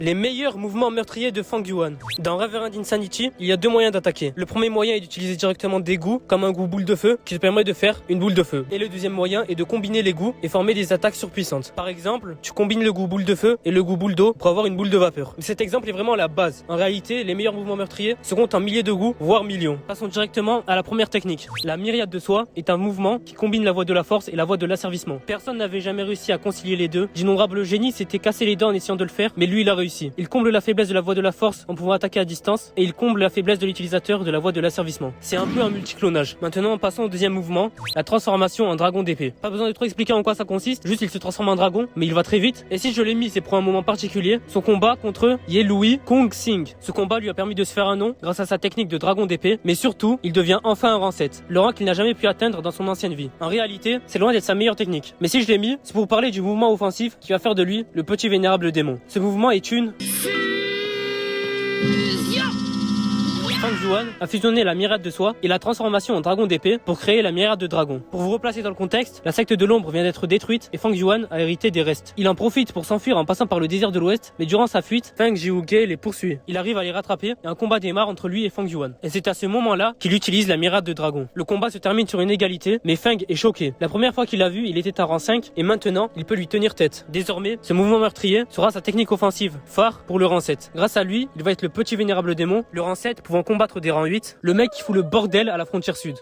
Les meilleurs mouvements meurtriers de Fang Yuan. Dans Reverend Insanity, il y a deux moyens d'attaquer. Le premier moyen est d'utiliser directement des goûts, comme un goût boule de feu, qui te permet de faire une boule de feu. Et le deuxième moyen est de combiner les goûts et former des attaques surpuissantes. Par exemple, tu combines le goût boule de feu et le goût boule d'eau pour avoir une boule de vapeur. Cet exemple est vraiment la base. En réalité, les meilleurs mouvements meurtriers se comptent en milliers de goûts, voire millions. Passons directement à la première technique. La myriade de soi est un mouvement qui combine la voie de la force et la voie de l'asservissement. Personne n'avait jamais réussi à concilier les deux. D'innombrables génies s'étaient cassés les dents en essayant de le faire, mais lui il a réussi. Il comble la faiblesse de la voie de la force en pouvant attaquer à distance et il comble la faiblesse de l'utilisateur de la voie de l'asservissement. C'est un peu un multiclonage. Maintenant passons au deuxième mouvement, la transformation en dragon d'épée. Pas besoin de trop expliquer en quoi ça consiste, juste il se transforme en dragon, mais il va très vite. Et si je l'ai mis, c'est pour un moment particulier, son combat contre Yelui Kung Sing. Ce combat lui a permis de se faire un nom grâce à sa technique de dragon d'épée, mais surtout, il devient enfin un rang 7, le rang qu'il n'a jamais pu atteindre dans son ancienne vie. En réalité, c'est loin d'être sa meilleure technique. Mais si je l'ai mis, c'est pour vous parler du mouvement offensif qui va faire de lui le petit vénérable démon. Ce mouvement est une Fang Yuan a fusionné la myriade de soi et la transformation en dragon d'épée pour créer la myriade de dragon. Pour vous replacer dans le contexte, la secte de l'ombre vient d'être détruite et Fang Yuan a hérité des restes. Il en profite pour s'enfuir en passant par le désert de l'ouest, mais durant sa fuite, Feng Jiuge les poursuit. Il arrive à les rattraper et un combat démarre entre lui et Fang Yuan. Et c'est à ce moment-là qu'il utilise la myriade de dragon. Le combat se termine sur une égalité, mais Feng est choqué. La première fois qu'il l'a vu, il était à rang 5 et maintenant, il peut lui tenir tête. Désormais, ce mouvement meurtrier sera sa technique offensive phare pour le rang 7. Grâce à lui, il va être le petit vénérable démon, le rang 7 pouvant combattre des rangs 8, le mec qui fout le bordel à la frontière sud.